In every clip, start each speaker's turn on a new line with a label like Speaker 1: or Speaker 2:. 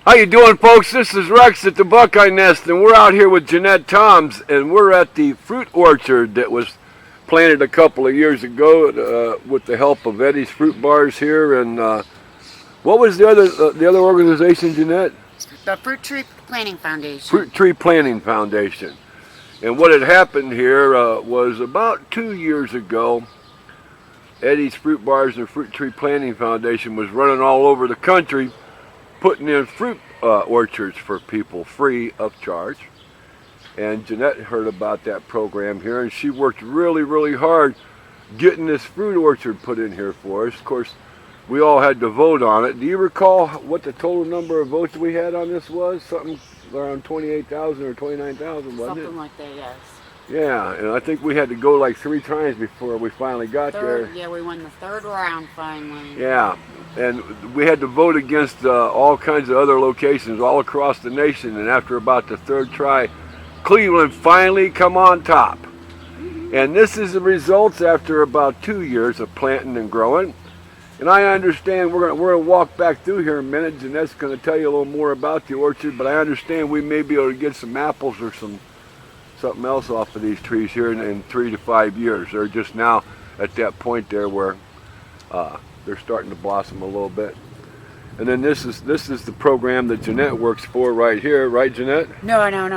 Speaker 1: How you doing, folks? This is Rex at the Buckeyenest, and we're out here with Jeanette Toms, and we're at the fruit orchard that was planted a couple of years ago with the help of Eddie's Fruit Bars here. And what was the other organization, Jeanette?
Speaker 2: The Fruit Tree Planting Foundation.
Speaker 1: Fruit Tree Planting Foundation. And what had happened here was about 2 years ago, Eddie's Fruit Bars and Fruit Tree Planting Foundation was running all over the country, putting in fruit orchards for people free of charge. And Jeanette heard about that program here, and she worked really, really hard getting this fruit orchard put in here for us. Of course, we all had to vote on it. Do you recall what the total number of votes we had on this was? Something around 28,000 or 29,000, wasn't it?
Speaker 2: Something like that, yes.
Speaker 1: Yeah, and I think we had to go like 3 times before we finally got there.
Speaker 2: Yeah, we won the third round finally.
Speaker 1: Yeah, and we had to vote against all kinds of other locations all across the nation, and after about the third try, Cleveland finally come on top. And this is the results after about 2 years of planting and growing. And I understand we're gonna walk back through here in a minute. Jeanette's going to tell you a little more about the orchard, but I understand we may be able to get some apples or something else off of these trees here in 3 to 5 years. They're just now at that point there where they're starting to blossom a little bit. And then this is the program that Jeanette works for right here, right, Jeanette?
Speaker 2: No, I don't.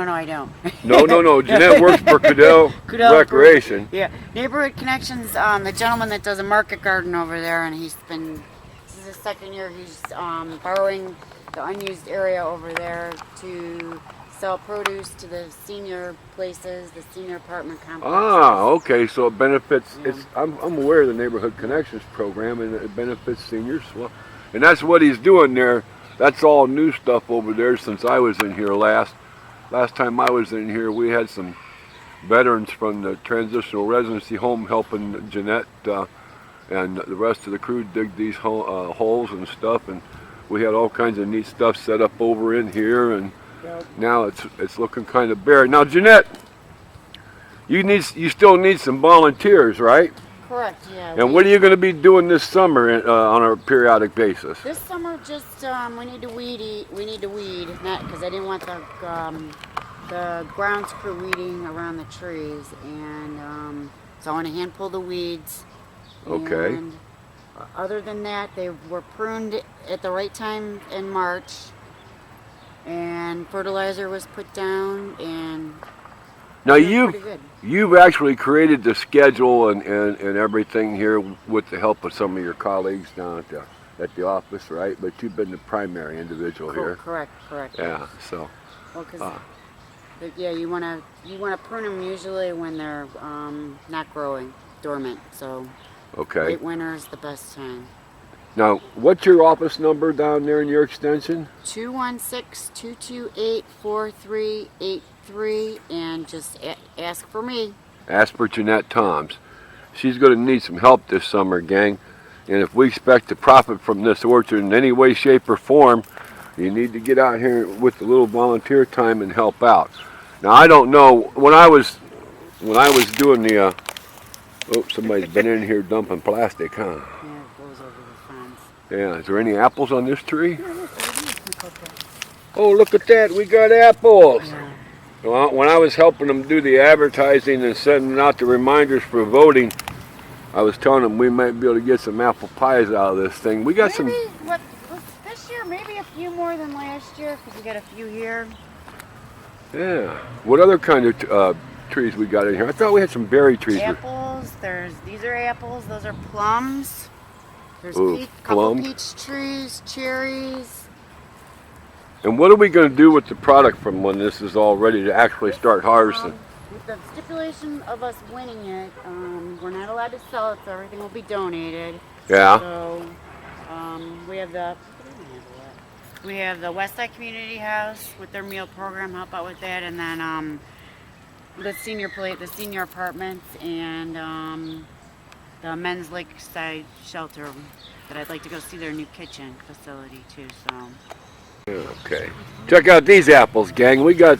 Speaker 1: No. Jeanette works for Cudell Recreation.
Speaker 2: Yeah, Neighborhood Connections. The gentleman that does a market garden over there, and this is his second year. He's borrowing the unused area over there to sell produce to the senior places, the senior apartment complexes.
Speaker 1: Ah, okay. So it benefits.
Speaker 2: Yeah.
Speaker 1: I'm aware of the Neighborhood Connections program, and it benefits seniors. Well, and that's what he's doing there. That's all new stuff over there since I was in here last. Last time I was in here, we had some veterans from the transitional residency home helping Jeanette and the rest of the crew dig these holes and stuff, and we had all kinds of neat stuff set up over in here, and now it's looking kind of bare. Now, Jeanette, you still need some volunteers, right?
Speaker 2: Correct, yeah.
Speaker 1: And what are you going to be doing this summer on a periodic basis?
Speaker 2: This summer, just we need to weed, not because I didn't want the grounds crew weeding around the trees, and so I want to hand pull the weeds.
Speaker 1: Okay.
Speaker 2: And other than that, they were pruned at the right time in March, and fertilizer was put down, and
Speaker 1: now you've actually created the schedule and everything here with the help of some of your colleagues down at the office, right? But you've been the primary individual here.
Speaker 2: Correct.
Speaker 1: Yeah. So.
Speaker 2: Well, because you want to prune them usually when they're not growing, dormant. So.
Speaker 1: Okay.
Speaker 2: Late winter is the best time.
Speaker 1: Now, what's your office number down there in your extension?
Speaker 2: 216-228-4383, and just ask for me.
Speaker 1: Ask for Jeanette Toms. She's going to need some help this summer, gang. And if we expect to profit from this orchard in any way, shape, or form, you need to get out here with a little volunteer time and help out. Now, I don't know, when I was doing the, somebody's been in here dumping plastic, huh? Yeah, is there any apples on this tree? Oh, look at that, we got apples.
Speaker 2: Yeah.
Speaker 1: Well, when I was helping them do the advertising and sending out the reminders for voting, I was telling them we might be able to get some apple pies out of this thing. We got
Speaker 2: this year, maybe a few more than last year, because we got a few here.
Speaker 1: Yeah. What other kind of trees we got in here? I thought we had some berry trees.
Speaker 2: Apples, these are apples, those are plums. There's
Speaker 1: Ooh,
Speaker 2: couple peach trees, cherries.
Speaker 1: And what are we going to do with the product from when this is all ready to actually start harvesting?
Speaker 2: With the stipulation of us winning it, we're not allowed to sell it, so everything will be donated.
Speaker 1: Yeah.
Speaker 2: So we have the Westside Community House with their meal program, help out with that, and then the senior apartments, and the Men's Lakeside Shelter that I'd like to go see their new kitchen facility too. So.
Speaker 1: Okay. Check out these apples, gang. We got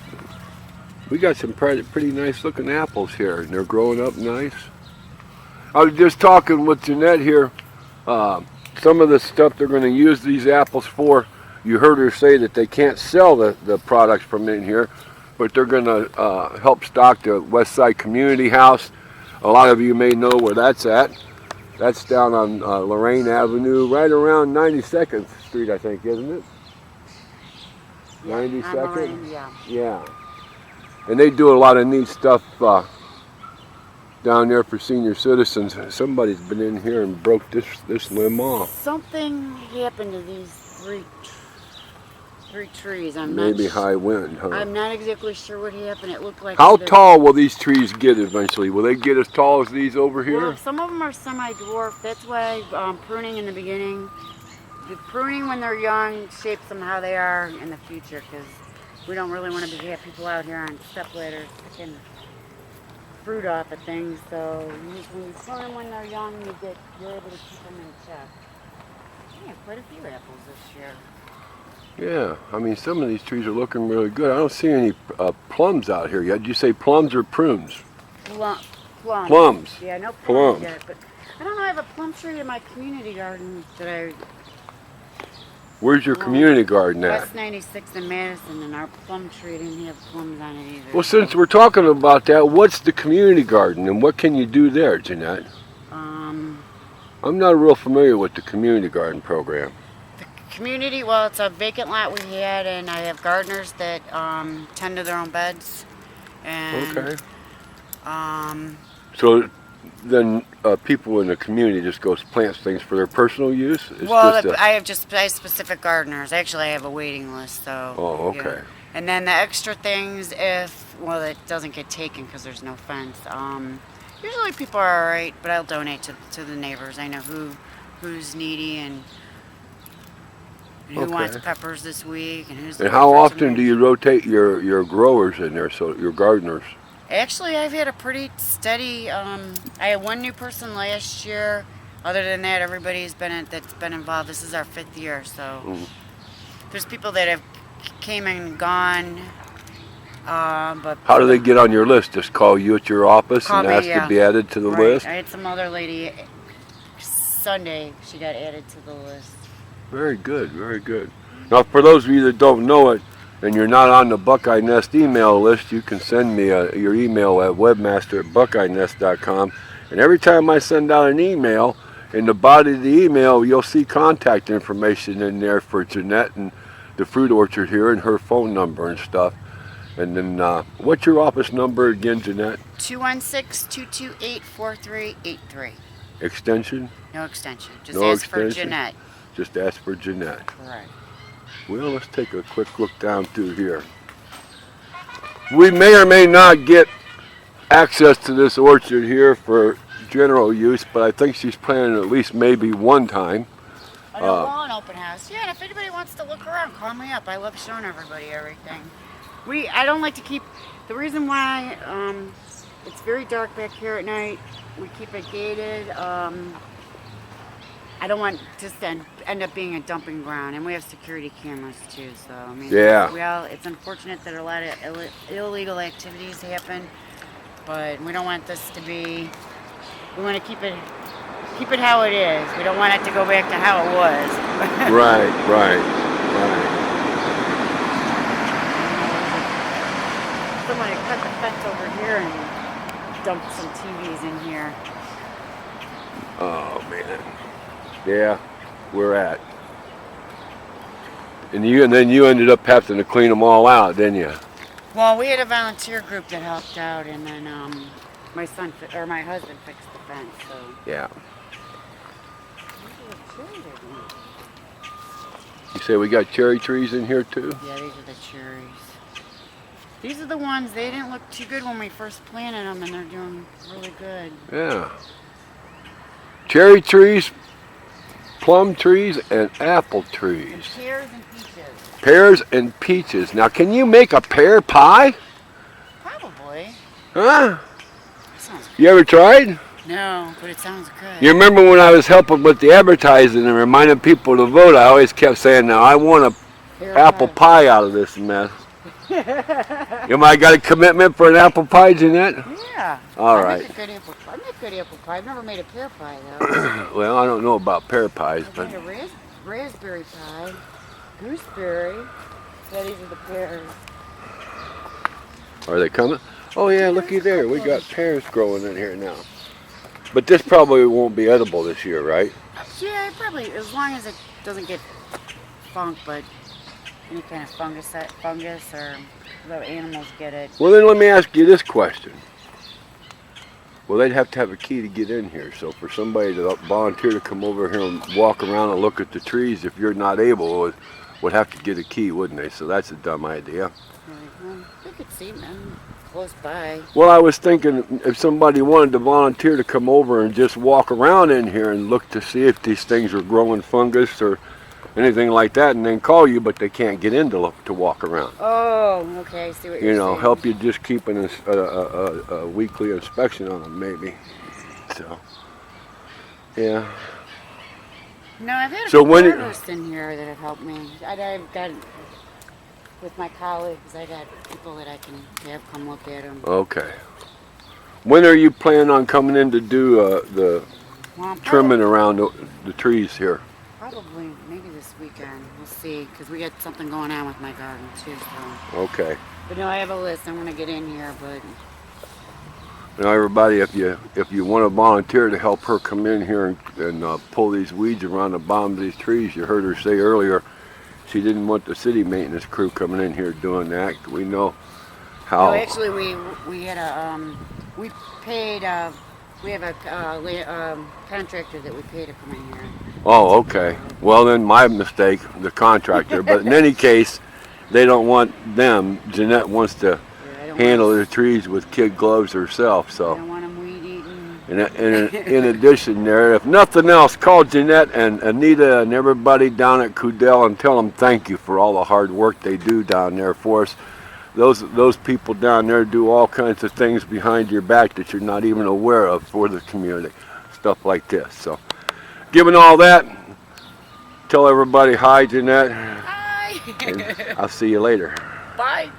Speaker 1: some pretty nice looking apples here, and they're growing up nice. I was just talking with Jeanette here. Some of the stuff they're going to use these apples for You heard her say that they can't sell the products from in here, but they're going to help stock the West Side Community House. A lot of you may know where that's at. That's down on Lorraine Avenue, right around 92nd Street, I think, isn't it?
Speaker 2: Yeah,
Speaker 1: 92nd?
Speaker 2: yeah.
Speaker 1: Yeah. And they do a lot of neat stuff down there for senior citizens. Somebody's been in here and broke this limb off.
Speaker 2: Something happened to these three trees.
Speaker 1: Maybe high wind, huh?
Speaker 2: I'm not exactly sure what happened. It looked like.
Speaker 1: How tall will these trees get eventually? Will they get as tall as these over here?
Speaker 2: Well, some of them are semi-dwarf. That's why pruning in the beginning. The pruning when they're young shapes them how they are in the future, because we don't really want to have people out here on step ladders picking fruit off of things. So when you prune them when they're young, you're able to keep them in check. Yeah, quite a few apples this year.
Speaker 1: Yeah, I mean, some of these trees are looking really good. I don't see any plums out here yet. Did you say plums or prunes?
Speaker 2: Plums.
Speaker 1: Plums.
Speaker 2: Yeah, no plums yet. But I don't know, I have a plum tree in my community garden that I...
Speaker 1: Where's your community garden at?
Speaker 2: West 96 in Madison, and our plum tree didn't have plums on it either.
Speaker 1: Well, since we're talking about that, what's the community garden and what can you do there, Jeanette? I'm not real familiar with the community garden program.
Speaker 2: Community, well, it's a vacant lot we had, and I have gardeners that tend to their own beds. And,
Speaker 1: okay. So then people in the community just goes plants things for their personal use?
Speaker 2: I have specific gardeners. Actually, I have a waiting list, so.
Speaker 1: Oh, okay.
Speaker 2: Yeah. And then the extra things, it doesn't get taken because there's no fence. Usually people are all right, but I'll donate to the neighbors. I know who's needy and who wants peppers this week, and who's.
Speaker 1: And how often do you rotate your growers in there? So your gardeners.
Speaker 2: Actually, I've had a pretty steady. I had one new person last year. Other than that, everybody's that's been involved. This is our 5th year, so there's people that have came and gone. But
Speaker 1: how do they get on your list? Just call you at your office and ask to be added to the list?
Speaker 2: I had some other lady Sunday. She got added to the list.
Speaker 1: Very good, very good. Now, for those of you that don't know it, and you're not on the Buckeyenest email list, you can send me your email at webmaster@buckeyenest.com. And every time I send out an email, in the body of the email, you'll see contact information in there for Jeanette and the fruit orchard here, and her phone number and stuff. And then, what's your office number again, Jeanette?
Speaker 2: 216-228-4383.
Speaker 1: Extension?
Speaker 2: No extension. Just ask for Jeanette.
Speaker 1: Just ask for Jeanette.
Speaker 2: Correct.
Speaker 1: Well, let's take a quick look down through here. We may or may not get access to this orchard here for general use, but I think she's planning at least maybe one time.
Speaker 2: An open house. Yeah, and if anybody wants to look around, call me up. I love showing everybody everything. I don't like to keep, the reason why it's very dark back here at night, we keep it gated. I don't want this to end up being a dumping ground, and we have security cameras too. So I mean, it's unfortunate that a lot of illegal activities happen, but we don't want this to be. We want to keep it how it is. We don't want it to go back to how it was.
Speaker 1: Right.
Speaker 2: Somebody cut the fence over here and dumped some TVs in here.
Speaker 1: Oh man. Yeah, we're at. And then you ended up having to clean them all out, didn't you?
Speaker 2: Well, we had a volunteer group that helped out, and then my husband fixed the fence. So.
Speaker 1: Yeah. You say we got cherry trees in here too?
Speaker 2: Yeah, these are the cherries. These are the ones, they didn't look too good when we first planted them, and they're doing really good.
Speaker 1: Yeah. Cherry trees, plum trees, and apple trees.
Speaker 2: And pears and peaches.
Speaker 1: Pears and peaches. Now, can you make a pear pie?
Speaker 2: Probably.
Speaker 1: Huh?
Speaker 2: Sounds good.
Speaker 1: You ever tried?
Speaker 2: No, but it sounds good.
Speaker 1: You remember when I was helping with the advertising and reminding people to vote, I always kept saying, now I want a apple pie out of this mess. I got a commitment for an apple pie, Jeanette?
Speaker 2: Yeah.
Speaker 1: All right.
Speaker 2: I make good apple pie. I've never made a pear pie, though.
Speaker 1: Well, I don't know about pear pies,
Speaker 2: I've
Speaker 1: but...
Speaker 2: made a raspberry pie. Gooseberry. Yeah, these are the pears.
Speaker 1: Are they coming? Oh yeah, looky there. We got pears growing in here now. But this probably won't be edible this year, right?
Speaker 2: Yeah, probably, as long as it doesn't get funk, but any kind of fungus or the animals get it.
Speaker 1: Well, then let me ask you this question. Well, they'd have to have a key to get in here. So for somebody to volunteer to come over here and walk around and look at the trees, if you're not able, would have to get a key, wouldn't they? So that's a dumb idea.
Speaker 2: Well, we could see them close by.
Speaker 1: Well, I was thinking if somebody wanted to volunteer to come over and just walk around in here and look to see if these things are growing fungus or anything like that, and then call you, but they can't get in to walk around.
Speaker 2: Oh, okay, I see what you're saying.
Speaker 1: Help you just keep a weekly inspection on them, maybe. So, yeah.
Speaker 2: No, I've had a
Speaker 1: So when
Speaker 2: artists in here that have helped me. I've got, with my colleagues, I got people that I can have come look at them.
Speaker 1: Okay. When are you planning on coming in to do the trimming around the trees here?
Speaker 2: Probably, maybe this weekend. We'll see, because we got something going on with my garden too. So.
Speaker 1: Okay.
Speaker 2: But no, I have a list. I'm gonna get in here, but.
Speaker 1: Everybody, if you want to volunteer to help her come in here and pull these weeds around the bottom of these trees, you heard her say earlier she didn't want the city maintenance crew coming in here doing that. We know how.
Speaker 2: No, actually, we had a we paid we have a contractor that we pay to come in here.
Speaker 1: Oh, okay. Well, then my mistake, the contractor. But in any case, they don't want them. Jeanette wants to handle the trees with kid gloves herself. So.
Speaker 2: I don't want them weed eating.
Speaker 1: And in addition there, if nothing else, call Jeanette and Anita and everybody down at Cudell and tell them thank you for all the hard work they do down there for us. Those people down there do all kinds of things behind your back that you're not even aware of for the community. Stuff like this. So, given all that, tell everybody hi, Jeanette.
Speaker 2: Hi.
Speaker 1: And I'll see you later.
Speaker 2: Bye.